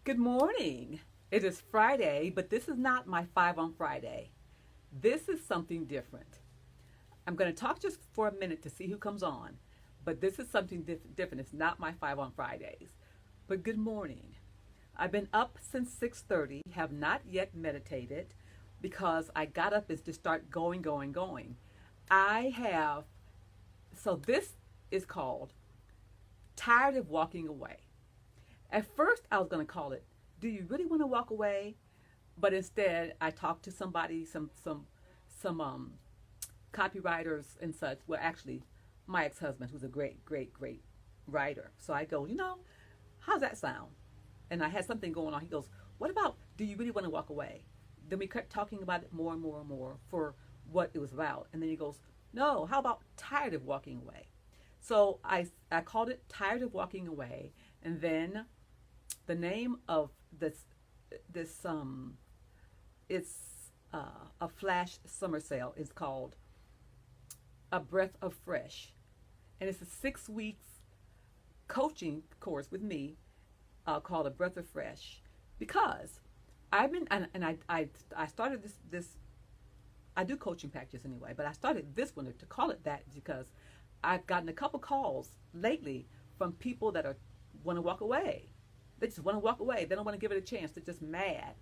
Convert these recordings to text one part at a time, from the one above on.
Good morning. It is Friday, but this is not my five on Friday. This is something different. I'm going to talk just for a minute to see who comes on, but this is something different. It's not my five on Fridays. But good morning. I've been up since 6:30, have not yet meditated because I got up and just start going. I have this is called tired of walking away. At first, I was going to call it, "Do you really want to walk away?" But instead, I talked to somebody, some copywriters and such. Well, actually, my ex-husband, who's a great writer. So I go, how's that sound? And I had something going on. He goes, "What about? Do you really want to walk away?" Then we kept talking about it more and more and more for what it was about. And then he goes, "No, how about tired of walking away?" So I called it tired of walking away, and then the name of this it's a flash summer sale is called A Breath of Fresh, and it's a 6 weeks coaching course with me called A Breath of Fresh because I've been and I started this I do coaching packages anyway, but I started this one to call it that because I've gotten a couple calls lately from people that are want to walk away. They just want to walk away. They don't want to give it a chance. They're just mad.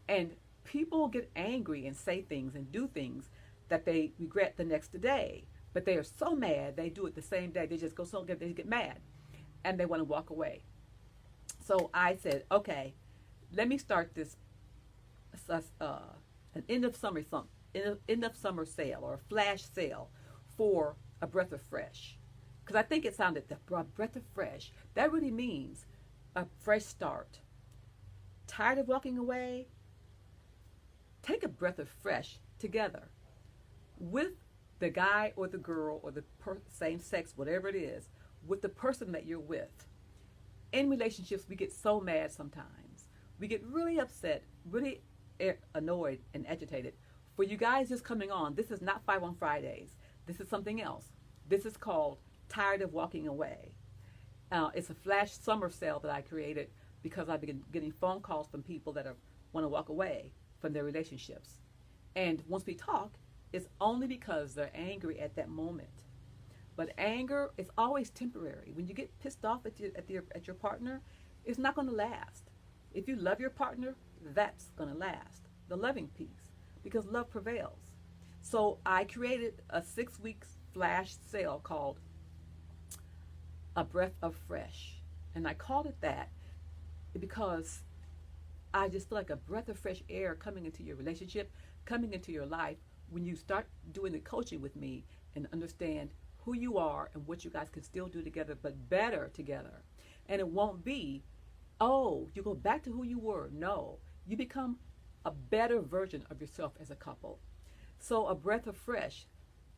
And people get angry and say things and do things that they regret the next day. But they are so mad, they do it the same day. They just go they get mad and they want to walk away. So I said, okay, let me start this an end of summer sale or a flash sale for a breath of fresh. Because I think it sounded the breath of fresh. That really means a fresh start. Tired of walking away? Take a breath of fresh together with the guy or the girl or the same sex, whatever it is, with the person that you're with. In relationships, we get so mad sometimes. We get really upset, really annoyed and agitated. For you guys just coming on, this is not Five on Fridays. This is something else. This is called Tired of Walking Away. It's a flash summer sale that I created because I've been getting phone calls from people that want to walk away from their relationships. And once we talk, it's only because they're angry at that moment. But anger is always temporary. When you get pissed off at your partner, it's not going to last. If you love your partner, that's going to last. The loving piece, because love prevails. So I created a 6 weeks flash sale called A Breath of Fresh. And I called it that because I just feel like a breath of fresh air coming into your relationship, coming into your life when you start doing the coaching with me and understand who you are and what you guys can still do together, but better together. And it won't be, oh, you go back to who you were. No, you become a better version of yourself as a couple. So a breath of fresh,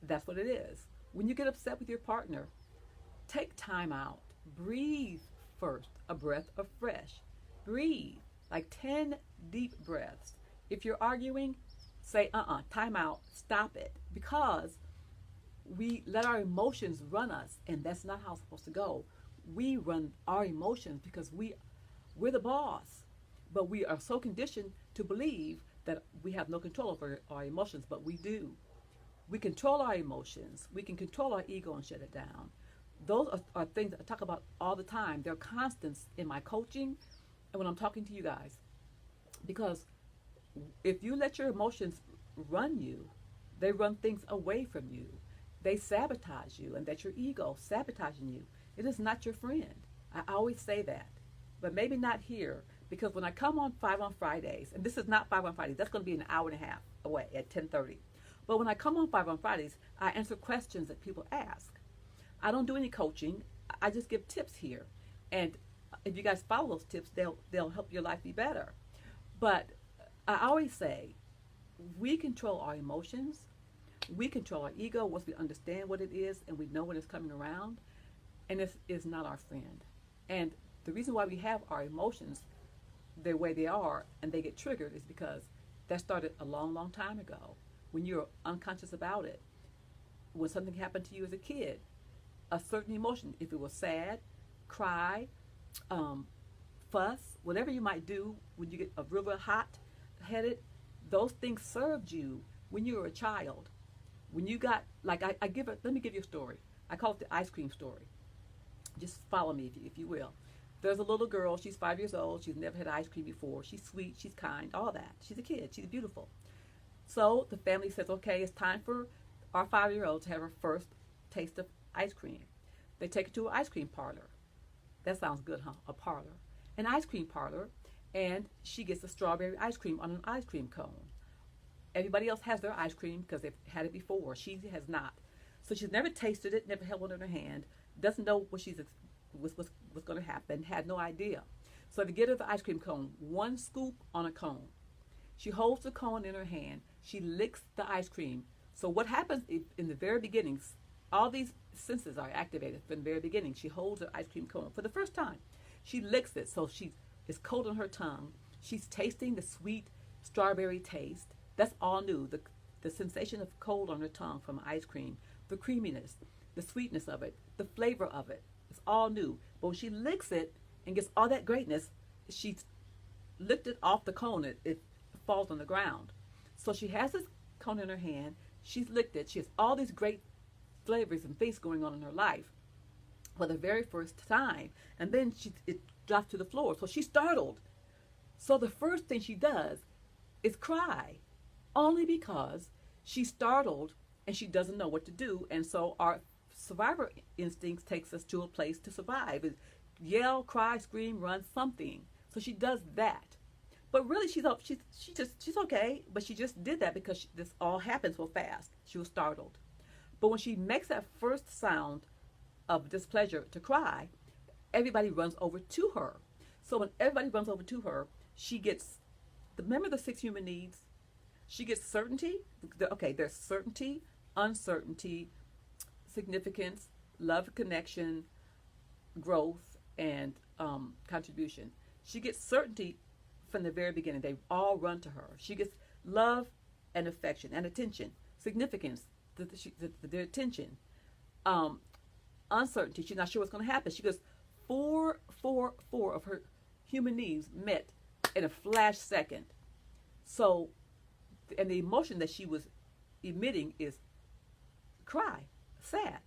that's what it is. When you get upset with your partner, take time out. Breathe first. A breath of fresh. Breathe. Like 10 deep breaths. If you're arguing, say, time out. Stop it. Because we let our emotions run us, and that's not how it's supposed to go. We run our emotions because we're the boss. But we are so conditioned to believe that we have no control over our emotions, but we do. We control our emotions. We can control our ego and shut it down. Those are things that I talk about all the time. They're constants in my coaching and when I'm talking to you guys. Because if you let your emotions run you, they run things away from you. They sabotage you, and that's your ego sabotaging you. It is not your friend. I always say that. But maybe not here, because when I come on Five on Fridays, and this is not Five on Fridays, that's going to be an hour and a half away at 10:30. But when I come on Five on Fridays, I answer questions that people ask. I don't do any coaching. I just give tips here. And if you guys follow those tips, they'll help your life be better. But I always say, we control our emotions. We control our ego once we understand what it is and we know when it's coming around. And this is not our friend. And the reason why we have our emotions the way they are and they get triggered is because that started a long time ago when you're unconscious about it. When something happened to you as a kid, a certain emotion, if it was sad, cry, fuss, whatever you might do when you get a river hot headed, those things served you when you were a child. When you got, like, I give it, let me give you a story. I call it the ice cream story. Just follow me if you will. There's a little girl, she's 5 years old, she's never had ice cream before. She's sweet, she's kind, all that. She's a kid, she's beautiful. So the family says, okay, it's time for our 5 year old to have her first taste of ice cream. They take her to an ice cream parlor. That sounds good, huh? A parlor. An ice cream parlor, and she gets a strawberry ice cream on an ice cream cone. Everybody else has their ice cream because they've had it before. She has not. So she's never tasted it, never held one in her hand, doesn't know what what's going to happen, had no idea. So to get her the ice cream cone, one scoop on a cone. She holds the cone in her hand. She licks the ice cream. So what happens in the very beginning, all these senses are activated from the very beginning. She holds the ice cream cone for the first time. She licks it, so it's cold on her tongue. She's tasting the sweet strawberry taste. That's all new. The sensation of cold on her tongue from ice cream, the creaminess, the sweetness of it, the flavor of it. It's all new. But when she licks it and gets all that greatness, she's licked it off the cone. It falls on the ground. So she has this cone in her hand. She's licked it. She has all these great flavors and things going on in her life for the very first time. And then it drops to the floor. So she's startled. So the first thing she does is cry, only because she's startled and she doesn't know what to do. And so our survivor instincts takes us to a place to survive. Yell, cry, scream, run, something. So she does that. But really, she's okay. But she just did that because this all happened so fast. She was startled. But when she makes that first sound of displeasure to cry, everybody runs over to her. So when everybody runs over to her, she gets, remember the 6 human needs? She gets certainty. Okay, there's certainty, uncertainty, significance, love, connection, growth, and contribution. She gets certainty from the very beginning. They all run to her. She gets love and affection and attention, significance, the attention, uncertainty. She's not sure what's going to happen. She goes four of her human needs met in a flash second. So, and the emotion that she was emitting is cry, sad.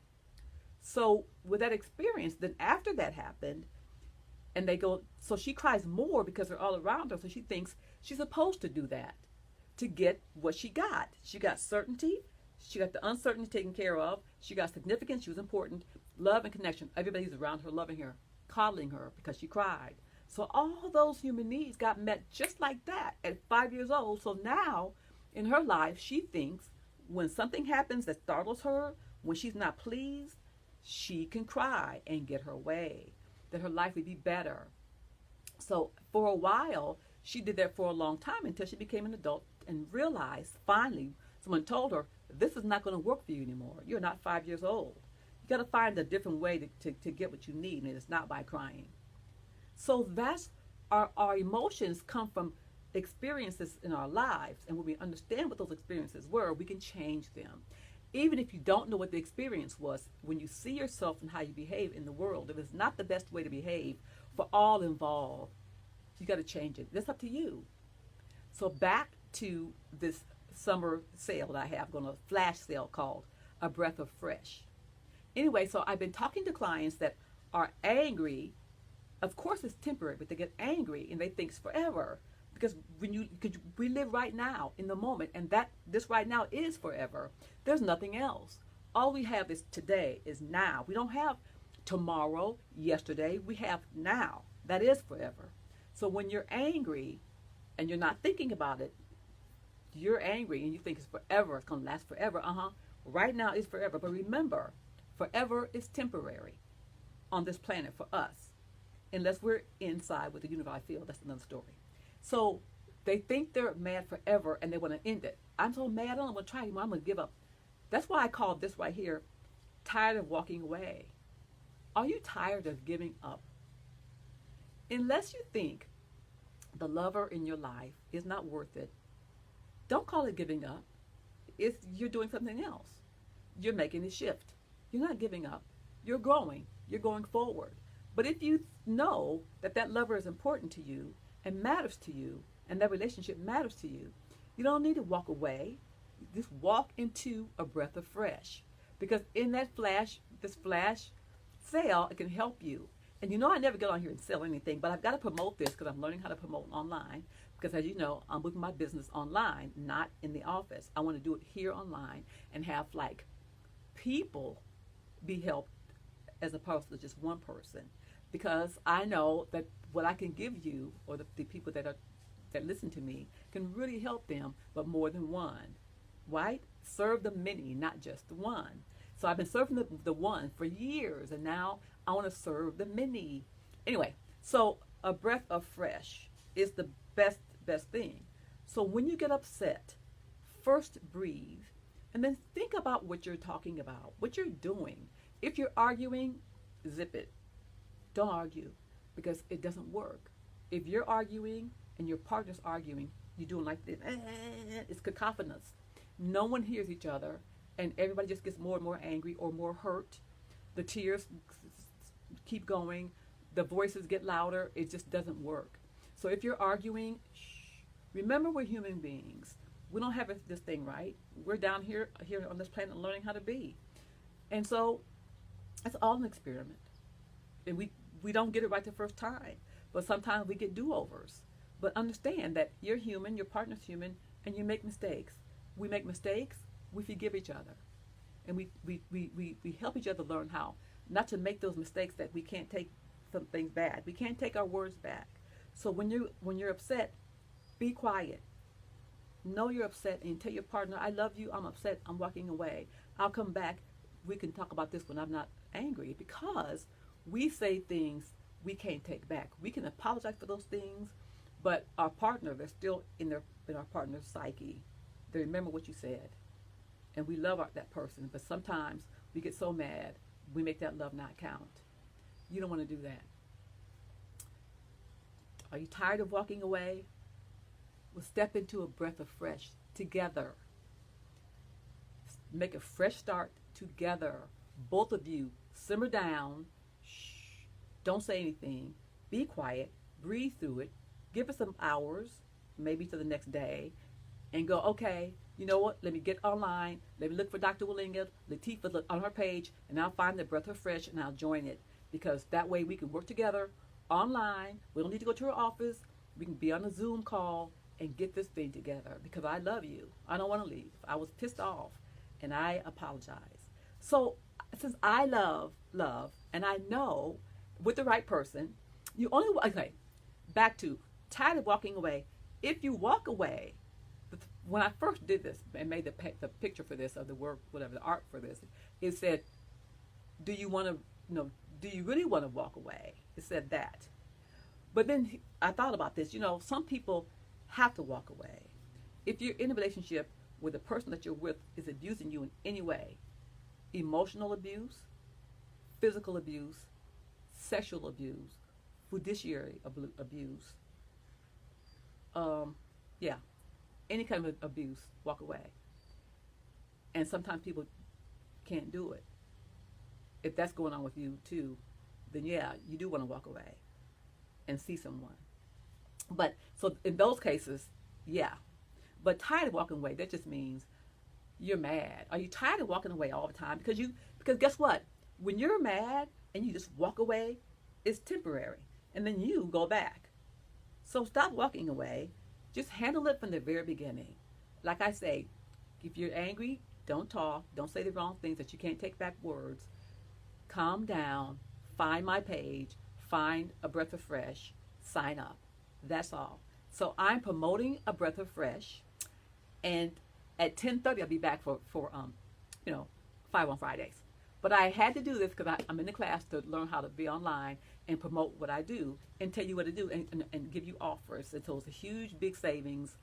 So with that experience, then after that happened, and they go, so she cries more because they're all around her. So she thinks she's supposed to do that to get what she got. She got certainty. She got the uncertainty taken care of. She got significance. She was important. Love and connection. Everybody's around her, loving her, coddling her because she cried. So all those human needs got met just like that at 5 years old. So now in her life, she thinks when something happens that startles her, when she's not pleased, she can cry and get her way, that her life would be better. So for a while, she did that for a long time until she became an adult and realized finally, someone told her, this is not going to work for you anymore. You're not 5 years old. You got to find a different way to get what you need, and it's not by crying. So that's our emotions come from experiences in our lives, and when we understand what those experiences were, we can change them. Even if you don't know what the experience was, when you see yourself and how you behave in the world, if it's not the best way to behave for all involved, you got to change it. That's up to you. So back to this summer sale that I have, going to a flash sale called A Breath of Fresh. Anyway, so I've been talking to clients that are angry. Of course it's temporary, but they get angry and they think it's forever. Because we live right now in the moment, and this right now is forever. There's nothing else. All we have is today, is now. We don't have tomorrow, yesterday. We have now. That is forever. So when you're angry and you're not thinking about it, you're angry and you think it's forever. It's going to last forever. Right now is forever. But remember, forever is temporary on this planet for us. Unless we're inside with the unified field. That's another story. So they think they're mad forever and they want to end it. I'm so mad, I don't want to try anymore. I'm going to give up. That's why I call this right here, tired of walking away. Are you tired of giving up? Unless you think the lover in your life is not worth it, don't call it giving up. You're doing something else. You're making a shift. You're not giving up. You're growing. You're going forward. But if you know that that lover is important to you and matters to you, and that relationship matters to you, you don't need to walk away. Just walk into a breath of fresh. Because in that this flash sale, it can help you. And you know, I never get on here and sell anything, but I've got to promote this because I'm learning how to promote online. Because as you know, I'm moving my business online, not in the office. I want to do it here online and have like people be helped as opposed to just one person. Because I know that what I can give you, or the people that listen to me, can really help them, but more than one. Right? Serve the many, not just the one. So I've been serving the one for years, and now I want to serve the many. Anyway, so a breath of fresh is the best thing. So when you get upset, first breathe, and then think about what you're talking about, what you're doing. If you're arguing, zip it. Don't argue because it doesn't work. If you're arguing and your partner's arguing, you're doing like this. It's cacophonous. No one hears each other, and everybody just gets more and more angry or more hurt. The tears keep going. The voices get louder. It just doesn't work. So if you're arguing, shh. Remember, we're human beings. We don't have this thing right. We're down here on this planet learning how to be. And so it's all an experiment. And we don't get it right the first time. But sometimes we get do-overs. But understand that you're human, your partner's human, and you make mistakes. We make mistakes, we forgive each other. And we help each other learn how not to make those mistakes that we can't take some things bad. We can't take our words back. So when you're upset, be quiet. Know you're upset and tell your partner, I love you, I'm upset, I'm walking away. I'll come back. We can talk about this when I'm not angry, because we say things we can't take back. We can apologize for those things, but our partner, they're still in our partner's psyche. They remember what you said. And we love that person, but sometimes we get so mad, we make that love not count. You don't want to do that. Are you tired of walking away? Well, step into a breath of fresh together. Make a fresh start together. Both of you simmer down. Shh. Don't say anything. Be quiet. Breathe through it. Give it some hours, maybe to the next day, and go, okay, you know what? Let me get online. Let me look for Dr. Willinga, Latifah on her page, and I'll find the breath of fresh and I'll join it. Because that way we can work together online. We don't need to go to her office. We can be on a Zoom call and get this thing together, because I love you. I don't want to leave. I was pissed off and I apologize. So since I love, and I know with the right person, you only, okay, back to tired of walking away. If you walk away, when I first did this and made the picture for this, of the work, whatever, the art for this, it said, do you want to, do you really want to walk away? It said that. But then I thought about this, some people have to walk away. If you're in a relationship where the person that you're with is abusing you in any way, emotional abuse, physical abuse, sexual abuse, fiduciary abuse, yeah, any kind of abuse, walk away. And sometimes people can't do it. If that's going on with you too, then yeah, you do want to walk away and see someone. But so in those cases, yeah. But tired of walking away, that just means you're mad. Are you tired of walking away all the time? Because guess what? When you're mad and you just walk away, it's temporary. And then you go back. So stop walking away. Just handle it from the very beginning. Like I say, if you're angry, don't talk. Don't say the wrong things that you can't take back words. Calm down. Find my page. Find a breath of fresh. Sign up. That's all. So I'm promoting a breath of fresh. And at 10:30, I'll be back for 5 on Fridays. But I had to do this because I'm in the class to learn how to be online and promote what I do and tell you what to do and give you offers. And so it's a huge, big savings,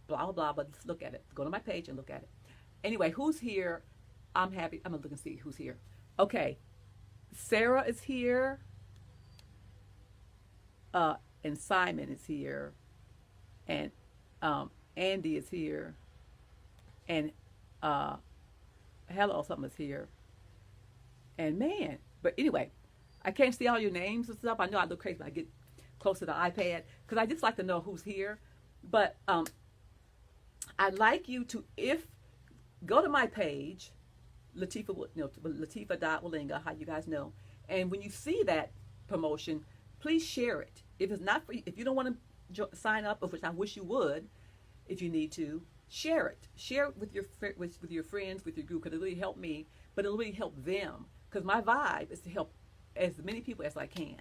blah, blah, blah. But let's look at it. Go to my page and look at it. Anyway, who's here? I'm happy. I'm going to look and see who's here. Okay. Sarah is here. And Simon is here. And Andy is here. And hello, something is here. And man, but anyway, I can't see all your names and stuff. I know I look crazy when I get close to the iPad because I just like to know who's here. But I'd like you to, if go to my page, Latifa.Walinga, how you guys know, and when you see that promotion, please share it. If it's not for you, if you don't want to sign up, of which I wish you would, if you need to, share it. Share it with your friends, with your group, because it'll really help me, but it'll really help them. Because my vibe is to help as many people as I can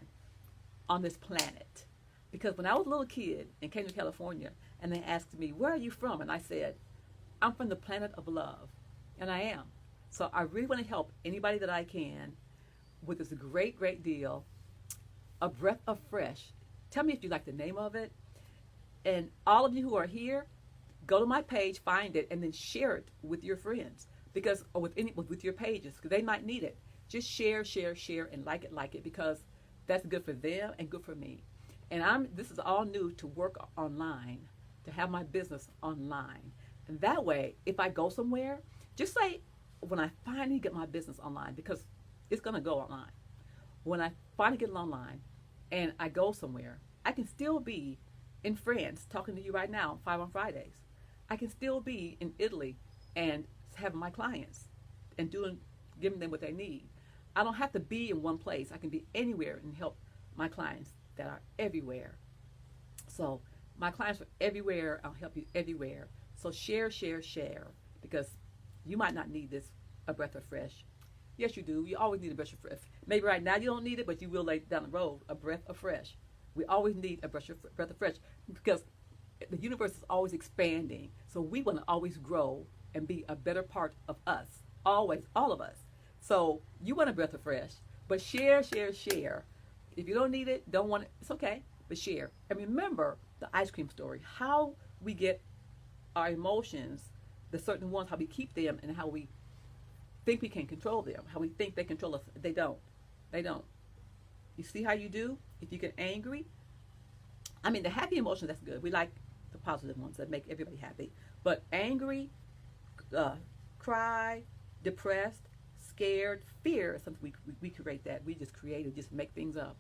on this planet. Because when I was a little kid and came to California, and they asked me, "Where are you from?" and I said, "I'm from the planet of love," and I am. So I really want to help anybody that I can with this great, great deal, A Breath of Fresh. Tell me if you like the name of it. And all of you who are here, go to my page, find it, and then share it with your friends, because or with your pages, because they might need it. Just share, share, share, and like it, because that's good for them and good for me. And this is all new to work online, to have my business online. And that way, if I go somewhere, just say when I finally get my business online, because it's going to go online. When I finally get it online and I go somewhere, I can still be in France talking to you right now, 5 on Fridays. I can still be in Italy and having my clients and giving them what they need. I don't have to be in one place. I can be anywhere and help my clients that are everywhere. So my clients are everywhere. I'll help you everywhere. So share, share, share, because you might not need this, A Breath of Fresh. Yes, you do. You always need a breath of fresh. Maybe right now you don't need it, but you will later down the road. A breath of fresh. We always need a breath of fresh, because the universe is always expanding. So we want to always grow and be a better part of us. Always, all of us. So you want a breath of fresh, but share, share, share. If you don't need it, don't want it, it's okay, but share. And remember the ice cream story, how we get our emotions, the certain ones, how we keep them, and how we think we can control them, how we think they control us. They don't. They don't. You see how you do? If you get angry, I mean, the happy emotions, that's good. We like the positive ones that make everybody happy. But angry, cry, depressed, scared, fear is something we create that. We just create it, just make things up.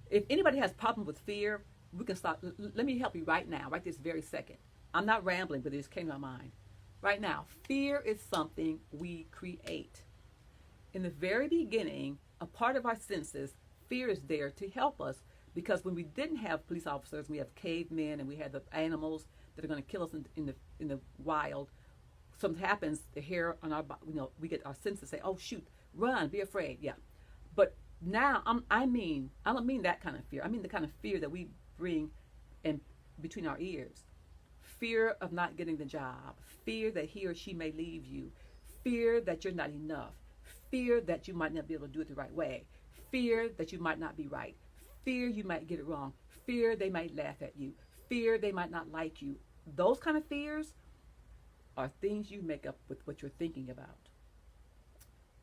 If anybody has problems with fear, we can stop. Let me help you right now, right this very second. I'm not rambling, but it just came to my mind. Right now, fear is something we create. In the very beginning, a part of our senses, fear is there to help us, because when we didn't have police officers, we have cavemen and we had the animals that are going to kill us in the wild. Something happens, the hair on our body, we get our senses say, "Oh shoot, run, be afraid." Yeah, but now I don't mean that kind of fear. I mean the kind of fear that we bring in between our ears. Fear of not getting the job, fear that he or she may leave you, fear that you're not enough, fear that you might not be able to do it the right way, fear that you might not be right, fear you might get it wrong, fear they might laugh at you, fear they might not like you. Those kind of fears are things you make up with what you're thinking about.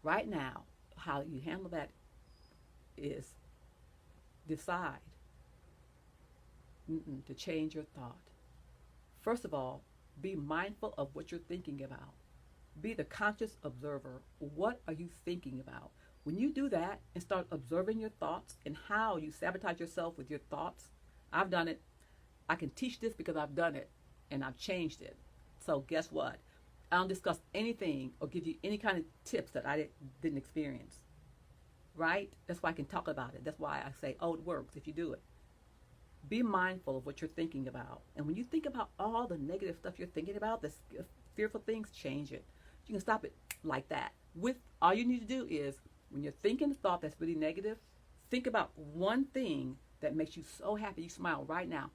Right now, how you handle that is decide to change your thought. First of all, be mindful of what you're thinking about. Be the conscious observer. What are you thinking about? When you do that and start observing your thoughts and how you sabotage yourself with your thoughts, I've done it. I can teach this because I've done it and I've changed it. So guess what? I don't discuss anything or give you any kind of tips that I didn't experience. Right? That's why I can talk about it. That's why I say, oh, it works if you do it. Be mindful of what you're thinking about. And when you think about all the negative stuff you're thinking about, the fearful things, change it. You can stop it like that. All you need to do is, when you're thinking a thought that's really negative, think about one thing that makes you so happy you smile right now.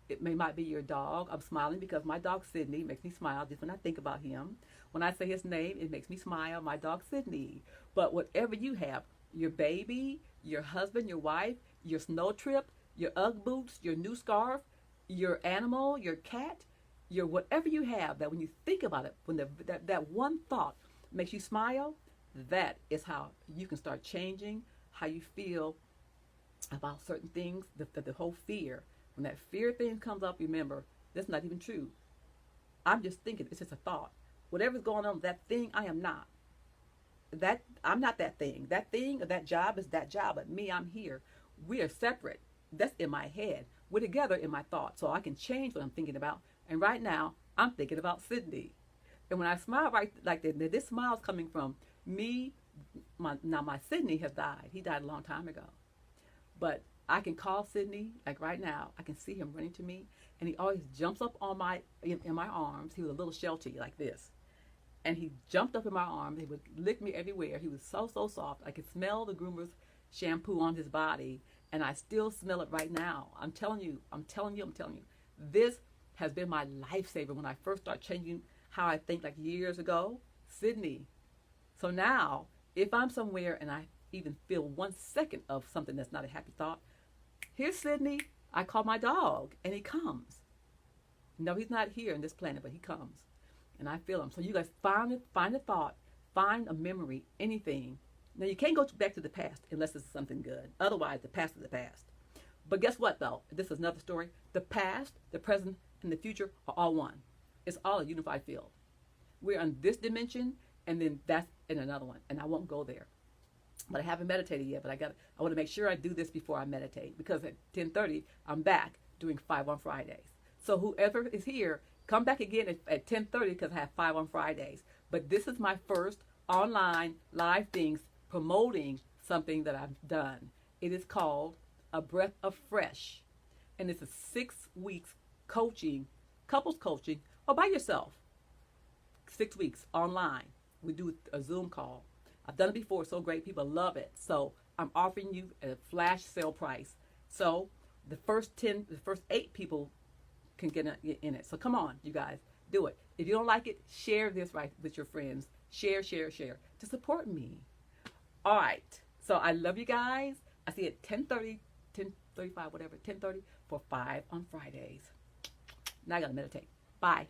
It might be your dog. I'm smiling because my dog Sydney makes me smile just when I think about him. When I say his name, it makes me smile. My dog Sydney. But whatever you have, your baby, your husband, your wife, your snow trip, your Ugg boots, your new scarf, your animal, your cat, your whatever you have, that when you think about it, when that one thought makes you smile, that is how you can start changing how you feel about certain things, the whole fear. When that fear thing comes up, remember, that's not even true. I'm just thinking, it's just a thought. Whatever's going on with that thing, I am not. that I'm not that thing. That thing or that job is that job, but me, I'm here. We are separate. That's in my head. We're together in my thoughts, so I can change what I'm thinking about. And right now, I'm thinking about Sydney. And when I smile right like that, this smile is coming from me. My Sydney has died. He died a long time ago. But I can call Sydney like right now. I can see him running to me, and he always jumps up on in my arms. He was a little sheltie like this, and he jumped up in my arms. He would lick me everywhere. He was so soft. I could smell the groomer's shampoo on his body, and I still smell it right now. I'm telling you. This has been my lifesaver when I first started changing how I think like years ago. Sydney. So now, if I'm somewhere and I even feel 1 second of something that's not a happy thought, here's Sydney. I call my dog, and he comes. No, he's not here on this planet, but he comes, and I feel him. So you guys find a thought, find a memory, anything. Now you can't go back to the past unless it's something good. Otherwise, the past is the past. But guess what, though? This is another story. The past, the present, and the future are all one. It's all a unified field. We're on this dimension, and then that's in another one, and I won't go there. But I haven't meditated yet, but I want to make sure I do this before I meditate, because at 10:30 I'm back doing 5 on Fridays. So whoever is here, come back again at 10:30 because I have 5 on Fridays. But this is my first online live things promoting something that I've done. It is called A Breath of Fresh, and it's a 6 weeks coaching, couples coaching, or by yourself. 6 weeks online. We do a Zoom call. I've done it before. So great. People love it. So I'm offering you a flash sale price. So the first 8 people can get in it. So come on, you guys, do it. If you don't like it, share this right with your friends. Share to support me. All right. So I love you guys. I see you at 10:30, 10:35, whatever, 10:30 for 5 on Fridays. Now I got to meditate. Bye.